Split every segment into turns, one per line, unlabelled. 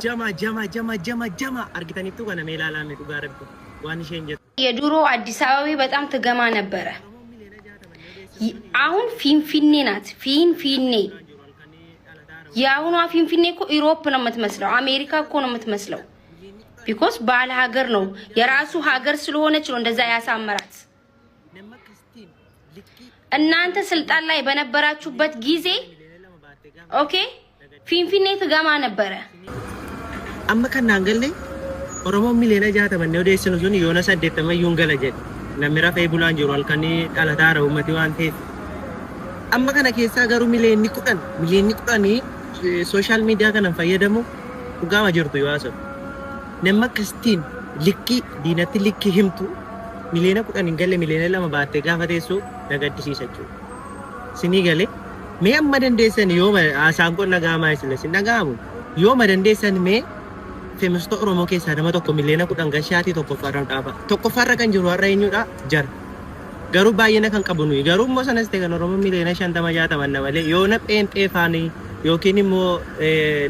jama argitanitu kana meelalame dhugaarabbu waan isheen jettu
የድሮ አዲስ አበባ በጣም ትገማ ነበረ። አሁን ፊንፊኔ ናት። ፊንፊኔ ያሁኗ ፊንፊኔ እኮ ኢሮፕ ነው የምትመስለው፣ አሜሪካ እኮ ነው የምትመስለው። ቢኮዝ ባለ ሀገር ነው የራሱ ሀገር ስለሆነች ነው እንደዛ ያሳመራት። እናንተ ስልጣን ላይ በነበራችሁበት ጊዜ ኦኬ ፊንፊኔ ትገማ ነበረ።
አመከና አንገለኝ ኦሮሞ ሚሊዮና ጃተመን ነው ደስኑ ዙን ዮናስ አደተመ ዩንገለ ጀድ ነምራ ፈይ ቡላን ጆሮ አልከኒ ጣላታራ ኡመቲ ዋንቴ አመከና ኬሳ ገሩ ሚሊዮን ኒቁዳኒ ሶሻል ሚዲያ ከነን ፈየደሙ ኡጋማ ጅርቱ ይዋሰ ነመክስቲን ልኪ ዲነቲ ልኪ ሂምቱ ሚሊዮና ቁዳን እንገለ ሚሊዮና ለማ ባቴ ጋፈቴሱ ነገድሲሰቹ ሲኒ ገለ ሜ አመደንደሰን ዮ አሳንቆ ነጋማ ይስለስ ነጋሙ ዮ መደንደሰን ሜ Femesto Oromo keessa nama tokko miliyoona 10 gashaati tokko farra dhaaba. Tokko farra kan jiru har'a eenyudha? Jar. Garuu baay'ina kan qabu nuyi. Garuu immoo sanas ta'e kan Oromo miliyoona 50 60 malee yoo na pheenxee faanii yookiin immoo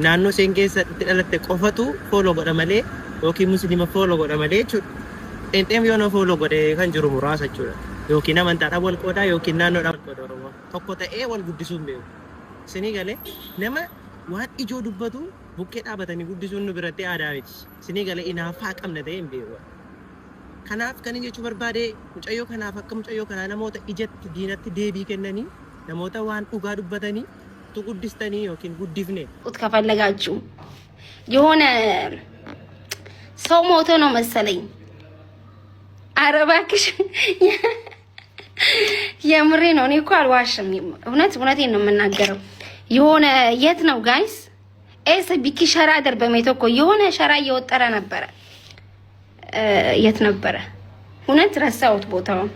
naannoo seen keessa dhalatte qofatu follow godha malee yookiin muslima follow godha malee jechuudha. Pheenxeem yoo na follow godhe kan jiru muraasa jechuudha. Yookiin amantaadhaan wal qoodaa yookiin naannoodhaan wal qooda Oromoo. Tokko ta'ee wal guddisuun beeku. Sinii galee nama waan ijoo dubbatu bukkee dhaabatanii guddisuun nu biratti aadaa miti. Sinii galee inaafaa qabna ta'e hin beeku. Kanaaf kan jechuu barbaade mucayyoo kanaaf akka mucayyoo kanaa namoota ijatti diinatti deebii kennanii namoota waan dhugaa dubbatanii tu guddistanii yookiin guddifne
ቁጥ ከፈለጋችሁ የሆነ ሰው ሞቶ ነው መሰለኝ። ኧረ እባክሽ የምሬ ነው። እኔ እኮ አልዋሽም። እውነቴን ነው የምናገረው። የሆነ የት ነው ጋይስ ኤስ ቢኪ ሸራ ደርበሜቶ እኮ የሆነ ሸራ እየወጠረ ነበረ። የት ነበረ? እውነት ረሳሁት ቦታውን።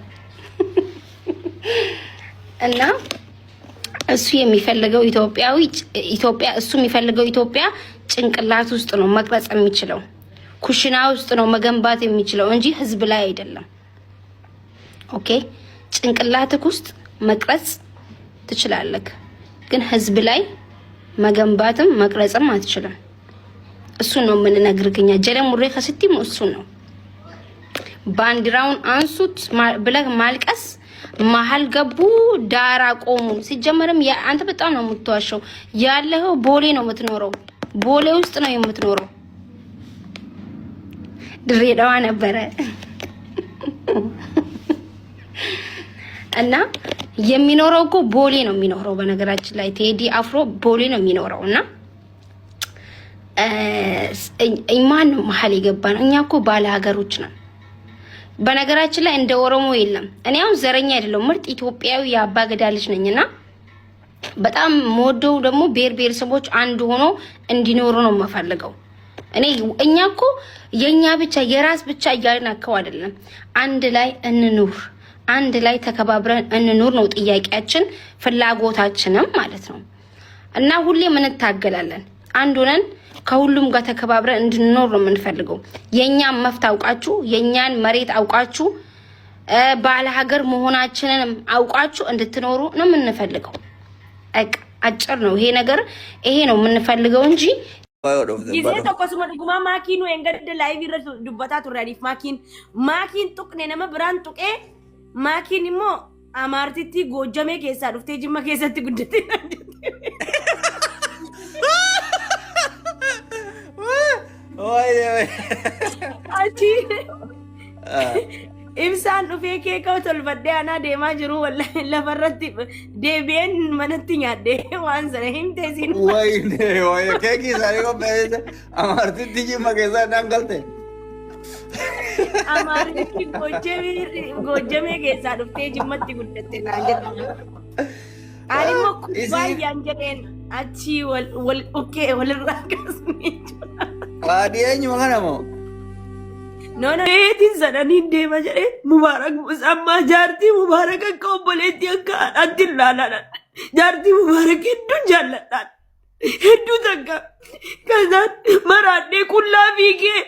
እና እሱ የሚፈልገው ኢትዮጵያ እሱ የሚፈልገው ኢትዮጵያ ጭንቅላት ውስጥ ነው መቅረጽ የሚችለው፣ ኩሽና ውስጥ ነው መገንባት የሚችለው እንጂ ህዝብ ላይ አይደለም። ኦኬ ጭንቅላትክ ውስጥ መቅረጽ ትችላለህ፣ ግን ህዝብ ላይ መገንባትም መቅረጽም አትችልም። እሱ ነው ምን ነግርግኛ ጀለሙሬ ከስቲም እሱ ነው። ባንዲራውን አንሱት ብለህ ማልቀስ መሀል ገቡ ዳራ ቆሙ። ሲጀመርም አንተ በጣም ነው የምትዋሸው። ያለው ቦሌ ነው የምትኖረው፣ ቦሌ ውስጥ ነው የምትኖረው። ድሬዳዋ ነበረ እና የሚኖረው እኮ ቦሌ ነው የሚኖረው። በነገራችን ላይ ቴዲ አፍሮ ቦሌ ነው የሚኖረው እና ኢማን መሀል የገባን እኛ እኮ ባለ ሀገሮች ነን። በነገራችን ላይ እንደ ኦሮሞ የለም። እኔ አሁን ዘረኛ አይደለም፣ ምርጥ ኢትዮጵያዊ የአባ ገዳ ልጅ ነኝና በጣም ሞደው ደግሞ ብሔረሰቦች አንድ ሆኖ እንዲኖሩ ነው የምፈልገው። እኛ እኮ የኛ ብቻ የራስ ብቻ እያልናከው አይደለም። አንድ ላይ እንኑር፣ አንድ ላይ ተከባብረን እንኑር ነው ጥያቄያችን፣ ፍላጎታችንም ማለት ነው። እና ሁሌ ምን እንታገላለን? አንድ ሆነን ከሁሉም ጋር ተከባብረን እንድንኖር ነው የምንፈልገው። የኛን መፍት አውቃችሁ፣ የኛን መሬት አውቃችሁ፣ ባለ ሀገር መሆናችንን አውቃችሁ እንድትኖሩ ነው የምንፈልገው። አጭር ነው ይሄ ነገር፣ ይሄ ነው የምንፈልገው እንጂ
ጊዜ ተቆስመ ድጉማ ማኪኑ እንገድ ላይቭ ይረዱ ዱበታ ቱራዲፍ ማኪን ጡቅኔ ነመ ብራን ጡቄ ማኪን ሞ አማርቲቲ ጎጀሜ ኬሳ ዱፍቴ ጅማ ኬሰቲ ጉድቲ አቺ ኢብሳን ዱፌ ኬካው ተልበደ አና ዴማ ጅሩ ወላሂ ለፈረቲ ዴቤን መንትኛ ዴ ዋንዘ ሂምቴ ሲን
ወይ ኬኪ ሳሪጎ በእዘ አማርቲቲ ጅማ ኬሳ ዳንገልቴ
አማርቲቲ ጎጀሜ ኬሳ ዱፍቴ ጅማቲ ጉድቲ ናጀት አሪሞ ኩባይ ያንጀኔን አቺ ወል ኦኬ ወልራጋስኒ
አዲየኝ ማናሞ
no eetin sanani deema jedhe mubarak musamma jaartii mubarak akka obboleetti akka haadhaatti ilaalan jaartii mubarak hedduu takka kasaan maraadhee qullaa fiigee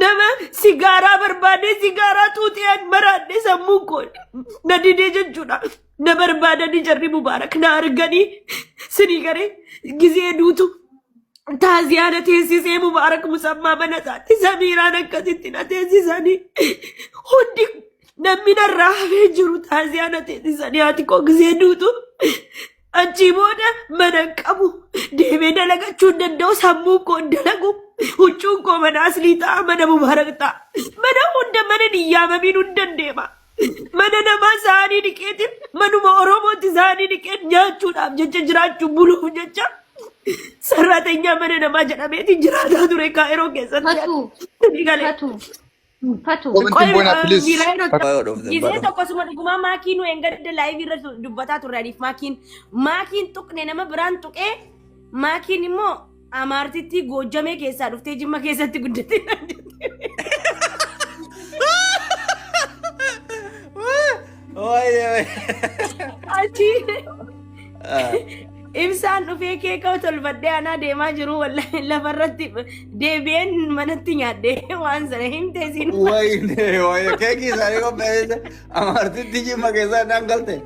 nama sigaaraa barbaadee sigaaraa tuutiyaan maraadhee sammuun koo na didee jechuudha. Na barbaadanii jarri mubarak na arganii sinii garee gizee duutu Taziyaana teessisee Mubaarak Musammaa mana isaatti Samiiraan akkasitti na teessisanii hundi namni narraa hafee jiru Taziyaana teessisanii haati koo gisee duutu achii booda mana qabu deemee dalagachuu hin danda'u sammuu koo dalagu huccuun koo mana aslii ta'a mana Mubaarak ta'a mana hunda mana niyyaamamiin hundan deema mana namaa isaanii dhiqeetiin manuma Oromootti isaanii dhiqeet nyaachuudhaaf jecha jiraachuu buluuf jecha Sarratenya mana nama jedhameeti jiraata ture Kaayiroo keessatti.
Fatu.
Gisee tokkosuma dhugumaa maakiin nu engadde laayivii irra dubbataa turreef maakiin tuqne nama biraan tuqee maakiin immoo amaartitti goojjamee keessaa dhuftee Jimma keessatti guddatte. Achi ibsaan dhufee keeka tolfadhee anaa deemaa jiru wallahi lafarratti deebi'een manatti nyaadhee waan sana hin teessin.
Wayne keekii isaanii qopheesse amaartitti Jimma keessaa dhangalte.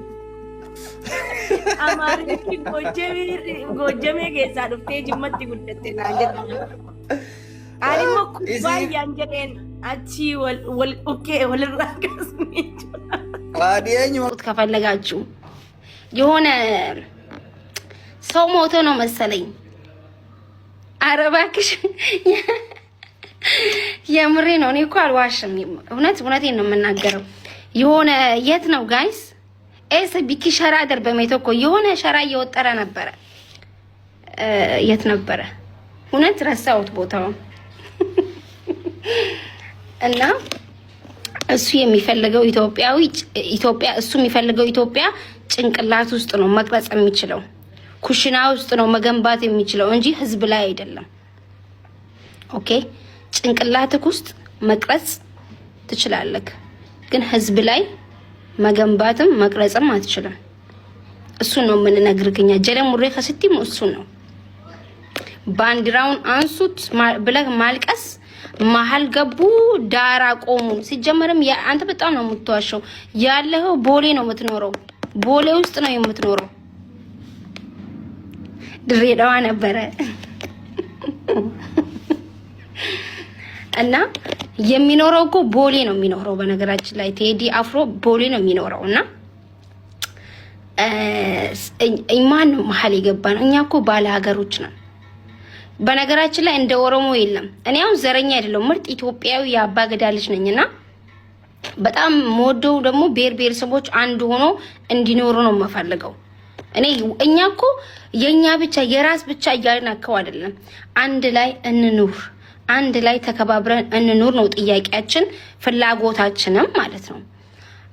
Amaartitti goojjamee keessaa dhuftee Jimmatti guddatte naan jedhu. Ani immoo kubbaayaan jedheen achii wal dhukkee walirraa kaasnee jira.
Baadiyeenyu.
ከፈለጋችሁ የሆነ ሰው ሞቶ ነው መሰለኝ። ኧረ እባክሽ የምሬ ነው። እኔ እኮ አልዋሽም። እውነቴን ነው የምናገረው። የሆነ የት ነው ጋይስ ኤስ ቢኪ ሸራ ደር በሜቶ እኮ የሆነ ሸራ እየወጠረ ነበረ። የት ነበረ? እውነት ረሳሁት ቦታውን። እና እሱ የሚፈልገው ኢትዮጵያ እሱ የሚፈልገው ኢትዮጵያ ጭንቅላት ውስጥ ነው መቅረጽ የሚችለው። ኩሽና ውስጥ ነው መገንባት የሚችለው እንጂ ህዝብ ላይ አይደለም። ኦኬ ጭንቅላትክ ውስጥ መቅረጽ ትችላለህ፣ ግን ህዝብ ላይ መገንባትም መቅረጽም አትችልም። እሱ ነው የምንነግርክኛ ጀለሙሬ ከስቲም እሱ ነው። ባንዲራውን አንሱት ብለህ ማልቀስ መሀል ገቡ ዳራ ቆሙ። ሲጀመርም አንተ በጣም ነው የምትዋሸው። ያለው ቦሌ ነው የምትኖረው፣ ቦሌ ውስጥ ነው የምትኖረው። ድሬዳዋ ነበረ እና የሚኖረው እኮ ቦሌ ነው የሚኖረው። በነገራችን ላይ ቴዲ አፍሮ ቦሌ ነው የሚኖረው እና ማን ነው መሀል የገባ ነው? እኛ እኮ ባለ ሀገሮች ነን። በነገራችን ላይ እንደ ኦሮሞ የለም። እኔ አሁን ዘረኛ አይደለም፣ ምርጥ ኢትዮጵያዊ የአባ ገዳ ልጅ ነኝና በጣም ሞደው ደግሞ ብሔረሰቦች አንድ ሆኖ እንዲኖሩ ነው የምፈልገው። እኛ እኮ የኛ ብቻ የራስ ብቻ እያልን አከው አይደለም። አንድ ላይ እንኑር፣ አንድ ላይ ተከባብረን እንኑር ነው ጥያቄያችን፣ ፍላጎታችንም ማለት ነው።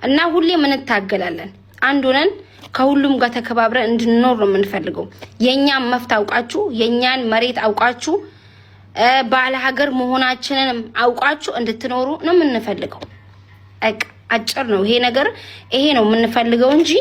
እና ሁሌም እንታገላለን። አንድ ሆነን ከሁሉም ጋር ተከባብረን እንድንኖር ነው የምንፈልገው። የኛን መፍት አውቃችሁ፣ የኛን መሬት አውቃችሁ፣ ባለ ሀገር መሆናችንንም አውቃችሁ እንድትኖሩ ነው የምንፈልገው። አጭር ነው ይሄ ነገር፣ ይሄ ነው የምንፈልገው እንጂ